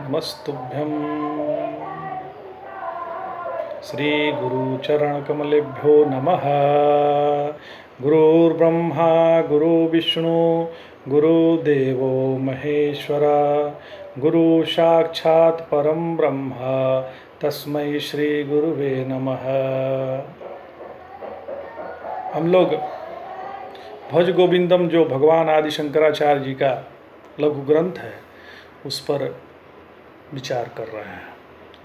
नमस्तुभ्यं श्रीगुरुचरणकमलेभ्यो नमः। गुरुर्ब्रह्मा गुरुर्विष्णु गुरुदेवो महेश्वरा, गुरु साक्षात् परम ब्रह्म तस्मै श्री गुरुवे नमः। हम लोग भज गोविंदम जो भगवान आदि शंकराचार्य जी का लघु ग्रंथ है उस पर विचार कर रहे हैं।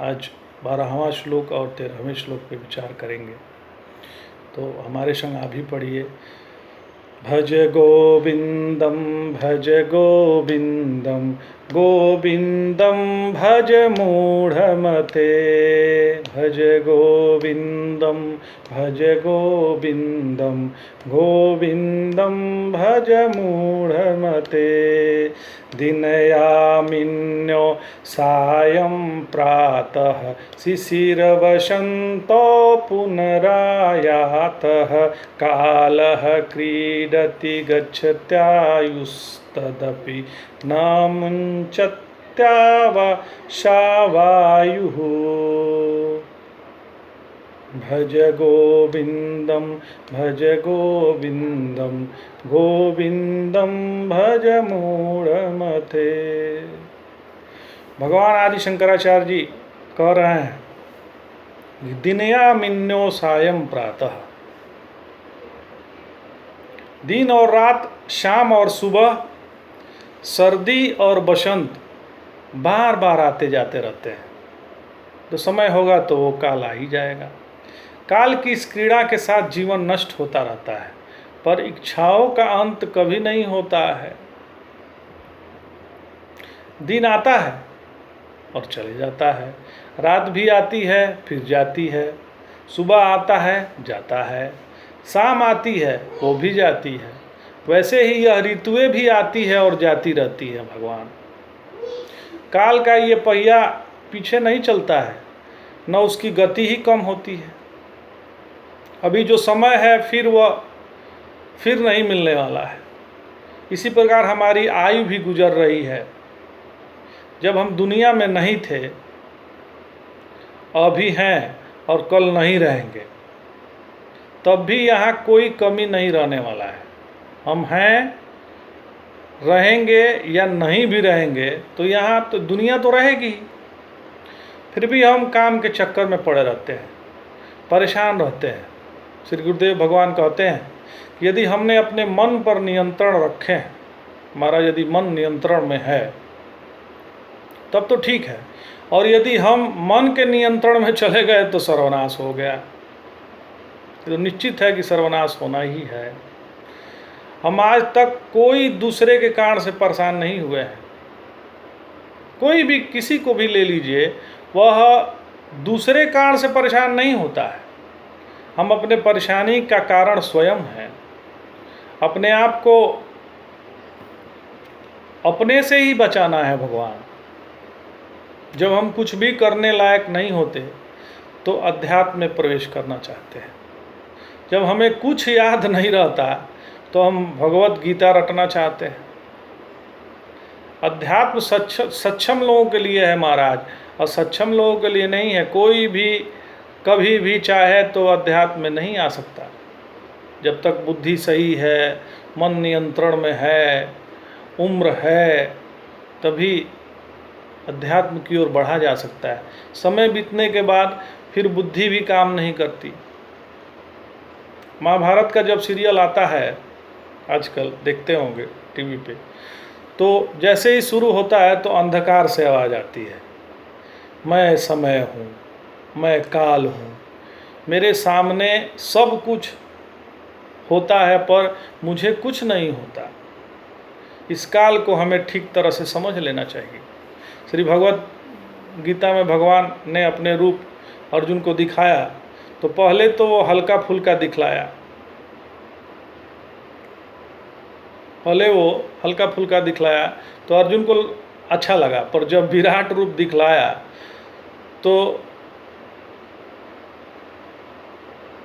आज 12वां श्लोक और 13वें श्लोक पे विचार करेंगे, तो हमारे संग आप भी पढ़िए। भज गोविंदम गोविंदम भज मूढ़मते, भज गोविंदम गोविंदम भज मूढ़मते। दिनयामिन्यो सायं प्रातः शिशिरवसन्तो पुनरायातः, कालः क्रीडति गच्छत्यायुस्तदपि न मुञ्चत्यावशावायुः। भज गोविंदम गोविंदम भज मूढ़मते। भगवान आदि शंकराचार्य जी कह रहे हैं, दिनयामिन्यो सायं प्रातः, दिन और रात, शाम और सुबह, सर्दी और बसंत बार बार आते जाते रहते हैं। तो समय होगा तो वो काल आ ही जाएगा। काल की इस क्रीड़ा के साथ जीवन नष्ट होता रहता है, पर इच्छाओं का अंत कभी नहीं होता है। दिन आता है और चले जाता है, रात भी आती है फिर जाती है, सुबह आता है जाता है, शाम आती है वो भी जाती है। वैसे ही यह ऋतुएं भी आती है और जाती रहती है। भगवान काल का ये पहिया पीछे नहीं चलता है, न उसकी गति ही कम होती है। अभी जो समय है फिर नहीं मिलने वाला है। इसी प्रकार हमारी आयु भी गुजर रही है। जब हम दुनिया में नहीं थे, अभी हैं और कल नहीं रहेंगे, तब भी यहाँ कोई कमी नहीं रहने वाला है। हम हैं, रहेंगे या नहीं भी रहेंगे तो यहाँ तो दुनिया तो रहेगी। फिर भी हम काम के चक्कर में पड़े रहते हैं, परेशान रहते हैं। श्री गुरुदेव भगवान कहते हैं कि यदि हमने अपने मन पर नियंत्रण रखे, हमारा यदि मन नियंत्रण में है तब तो ठीक है, और यदि हम मन के नियंत्रण में चले गए तो सर्वनाश हो गया। तो निश्चित है कि सर्वनाश होना ही है। हम आज तक कोई दूसरे के कारण से परेशान नहीं हुए हैं। कोई भी किसी को भी ले लीजिए, वह दूसरे कारण से परेशान नहीं होता है। हम अपने परेशानी का कारण स्वयं हैं। अपने आप को अपने से ही बचाना है। भगवान जब हम कुछ भी करने लायक नहीं होते तो अध्यात्म में प्रवेश करना चाहते हैं। जब हमें कुछ याद नहीं रहता तो हम भगवत गीता रटना चाहते हैं। अध्यात्म सक्षम लोगों के लिए है महाराज, और सक्षम लोगों के लिए नहीं है। कोई भी कभी भी चाहे तो अध्यात्म में नहीं आ सकता। जब तक बुद्धि सही है, मन नियंत्रण में है, उम्र है, तभी अध्यात्म की ओर बढ़ा जा सकता है। समय बीतने के बाद फिर बुद्धि भी काम नहीं करती। महाभारत का जब सीरियल आता है, आजकल देखते होंगे टीवी पे, तो जैसे ही शुरू होता है तो अंधकार से आवाज़ आती है, मैं समय हूँ, मैं काल हूँ, मेरे सामने सब कुछ होता है पर मुझे कुछ नहीं होता। इस काल को हमें ठीक तरह से समझ लेना चाहिए। श्री भगवत गीता में भगवान ने अपने रूप अर्जुन को दिखाया, तो पहले तो वो हल्का फुल्का दिखलाया, तो अर्जुन को अच्छा लगा। पर जब विराट रूप दिखलाया तो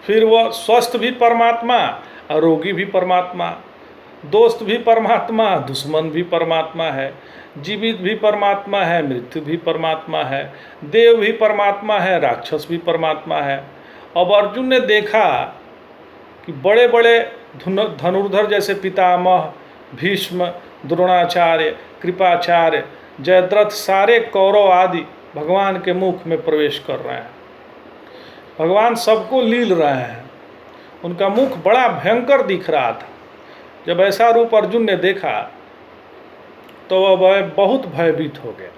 फिर वह स्वस्थ भी परमात्मा और रोगी भी परमात्मा, दोस्त भी परमात्मा, दुश्मन भी परमात्मा है, जीवित भी परमात्मा है, मृत्यु भी परमात्मा है, देव भी परमात्मा है, राक्षस भी परमात्मा है। अब अर्जुन ने देखा कि बड़े बड़े धनुर्धर जैसे पितामह, भीष्म, द्रोणाचार्य, कृपाचार्य, जयद्रथ सारे कौरव आदि भगवान के मुख में प्रवेश कर रहे हैं। भगवान सबको लील रहे हैं। उनका मुख बड़ा भयंकर दिख रहा था। जब ऐसा रूप अर्जुन ने देखा तो वह बहुत भयभीत हो गया।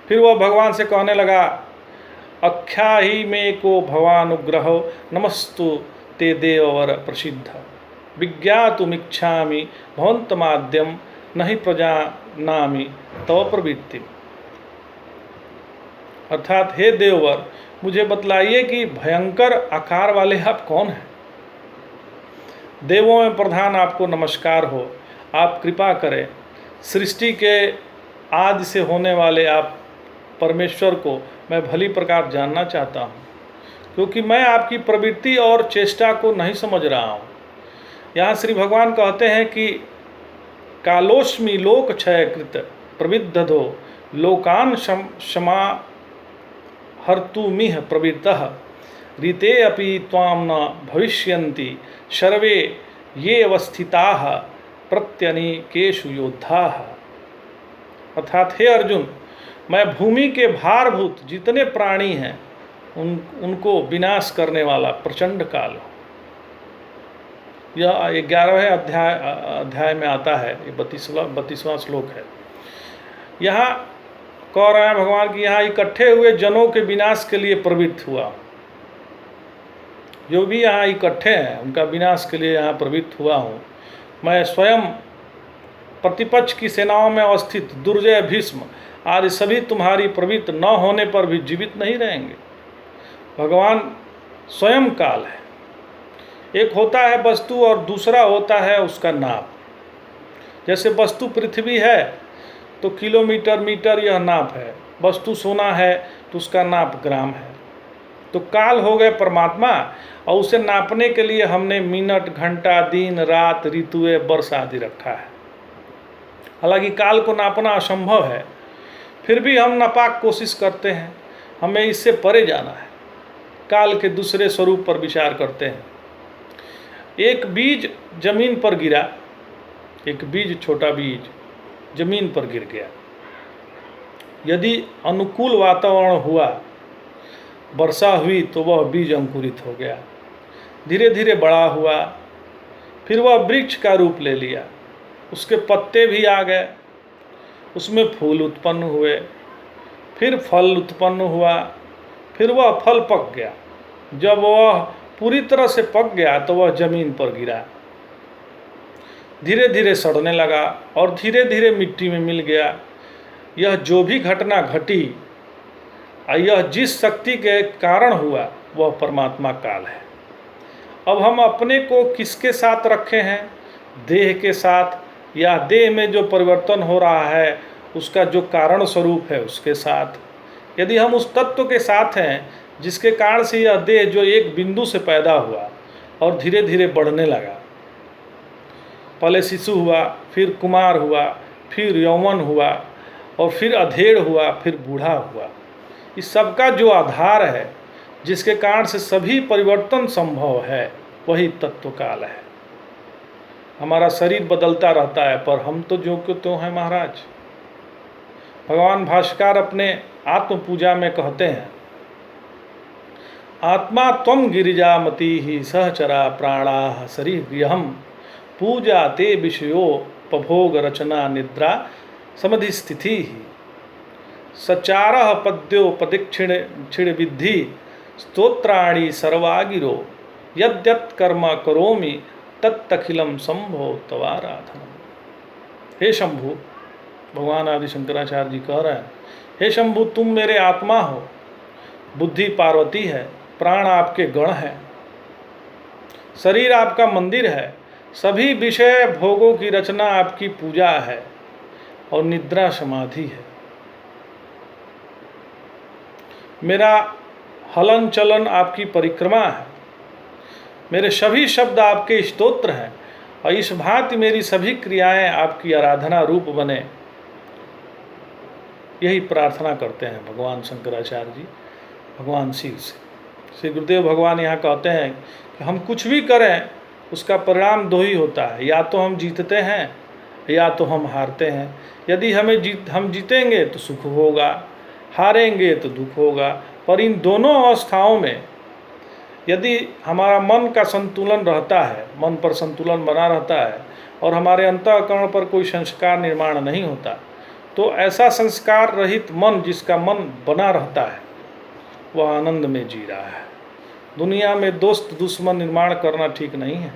फिर वह भगवान से कहने लगा, अख्या ही में को भवानुग्रहो नमस्तु ते देववर प्रसिद्ध विज्ञातुमिच्छामि भवन्तमाद्यम नहि प्रजानामि तव प्रवृत्ति। अर्थात हे देववर, मुझे बतलाइए कि भयंकर आकार वाले आप कौन हैं। देवों में प्रधान आपको नमस्कार हो, आप कृपा करें। सृष्टि के आदि से होने वाले आप परमेश्वर को मैं भली प्रकार जानना चाहता हूँ, क्योंकि मैं आपकी प्रवृत्ति और चेष्टा को नहीं समझ रहा हूँ। यहाँ श्री भगवान कहते हैं कि कालोस्मि लोक क्षय कृत प्रविद्धो लोकान क्षमा हर्तुमिह प्रवृत्तः ऋते अपि त्वां न भविष्यन्ति सर्वे ये अवस्थिताः प्रत्यनीकेषु योद्धाः। अर्थात हे अर्जुन, मैं भूमि के भारभूत जितने प्राणी हैं उनको विनाश करने वाला प्रचंड काल हूँ। यह 11वें अध्याय में आता है, ये 32वां श्लोक है। यहाँ कह रहे हैं भगवान कि यहाँ इकट्ठे हुए जनों के विनाश के लिए प्रवृत्त हुआ। जो भी यहाँ इकट्ठे हैं उनका विनाश के लिए यहाँ प्रवृत्त हुआ हूँ। मैं स्वयं प्रतिपक्ष की सेनाओं में अवस्थित दुर्जय भीष्म आदि सभी तुम्हारी प्रवृत्त न होने पर भी जीवित नहीं रहेंगे। भगवान स्वयं काल है। एक होता है वस्तु और दूसरा होता है उसका नाप। जैसे वस्तु पृथ्वी है तो किलोमीटर मीटर यह नाप है, वस्तु सोना है तो उसका नाप ग्राम है। तो काल हो गए परमात्मा, और उसे नापने के लिए हमने मिनट, घंटा, दिन, रात, ऋतुएं, वर्ष आदि रखा है। हालांकि काल को नापना असंभव है, फिर भी हम नापाक कोशिश करते हैं। हमें इससे परे जाना है। काल के दूसरे स्वरूप पर विचार करते हैं। एक बीज जमीन पर गिरा, एक बीज, छोटा बीज जमीन पर गिर गया। यदि अनुकूल वातावरण हुआ, वर्षा हुई, तो वह बीज अंकुरित हो गया, धीरे धीरे बड़ा हुआ, फिर वह वृक्ष का रूप ले लिया, उसके पत्ते भी आ गए, उसमें फूल उत्पन्न हुए, फिर फल उत्पन्न हुआ, फिर वह फल पक गया। जब वह पूरी तरह से पक गया तो वह जमीन पर गिरा, धीरे धीरे सड़ने लगा और धीरे धीरे मिट्टी में मिल गया। यह जो भी घटना घटी, यह जिस शक्ति के कारण हुआ, वह परमात्मा काल है। अब हम अपने को किसके साथ रखे हैं? देह के साथ, या देह में जो परिवर्तन हो रहा है उसका जो कारण स्वरूप है उसके साथ। यदि हम उस तत्व के साथ हैं जिसके कारण से यह देह जो एक बिंदु से पैदा हुआ और धीरे धीरे बढ़ने लगा, पहले शिशु हुआ, फिर कुमार हुआ, फिर यौवन हुआ, और फिर अधेड़ हुआ, फिर बूढ़ा हुआ, इस सब का जो आधार है, जिसके कारण से सभी परिवर्तन संभव है, वही तत्व काल है। हमारा शरीर बदलता रहता है, पर हम तो जो के त्यों हैं महाराज। भगवान भाष्यकार अपने आत्म पूजा में कहते हैं, आत्मा त्वं गिरिजामती ही सहचरा प्राणा शरीरगृहम पूजा ते विषयोपभोग रचना निद्रा समाधि स्थिति ही सचारः पद्योपदीक्षिण क्षिण विद्धि स्तोत्राणि सर्वागिरो यद्यत् कर्म करोमि तत्तखिलम संभो तवाराधनम। हे शंभु, भगवान आदि शंकराचार्य जी कह रहे हैं, हे शंभु, तुम मेरे आत्मा हो, बुद्धि पार्वती है, प्राण आपके गण हैं, शरीर आपका मंदिर है, सभी विषय भोगों की रचना आपकी पूजा है, और निद्रा समाधि है। मेरा हलन चलन आपकी परिक्रमा है, मेरे सभी शब्द आपके स्तोत्र हैं, और इस भांति मेरी सभी क्रियाएं आपकी आराधना रूप बने, यही प्रार्थना करते हैं भगवान शंकराचार्य जी भगवान शिव से। श्री गुरुदेव भगवान यहाँ कहते हैं कि हम कुछ भी करें उसका परिणाम दो ही होता है, या तो हम जीतते हैं या तो हम हारते हैं। यदि हम जीतेंगे तो सुख होगा, हारेंगे तो दुख होगा। पर इन दोनों अवस्थाओं में यदि हमारा मन का संतुलन रहता है, मन पर संतुलन बना रहता है और हमारे अंतःकरण पर कोई संस्कार निर्माण नहीं होता, तो ऐसा संस्कार रहित मन, जिसका मन बना रहता है, वह आनंद में जी रहा है। दुनिया में दोस्त दुश्मन निर्माण करना ठीक नहीं है।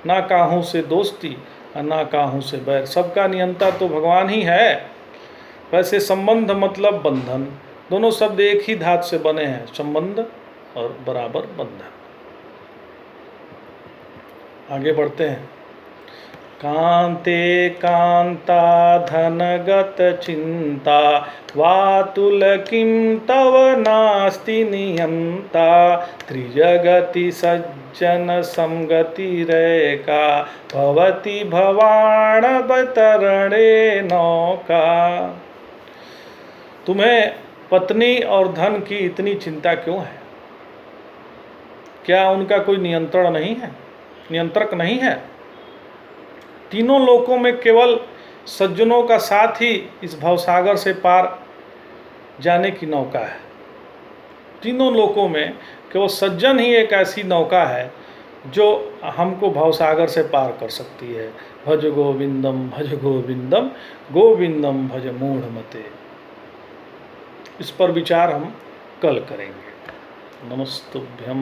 ना काहूँ से दोस्ती और ना काहूँ से बैर, सबका नियंता तो भगवान ही है। वैसे संबंध मतलब बंधन, दोनों शब्द एक ही धातु से बने हैं, संबंध और बराबर बंधन। आगे बढ़ते हैं। कांते कांता धनगत चिंता वातुल किं तव नास्ति नियंता त्रिजगति सज्जन समगति रेका भवति भवाण बतरणे नौका। तुम्हें पत्नी और धन की इतनी चिंता क्यों है? क्या उनका कोई नियंत्रण नहीं है, नियंत्रक नहीं है? तीनों लोकों में केवल सज्जनों का साथ ही इस भवसागर से पार जाने की नौका है। तीनों लोकों में केवल सज्जन ही एक ऐसी नौका है जो हमको भवसागर से पार कर सकती है। भज गोविंदम गोविंदम भज मूढ़मते। इस पर विचार हम कल करेंगे। नमस्तुभ्यम।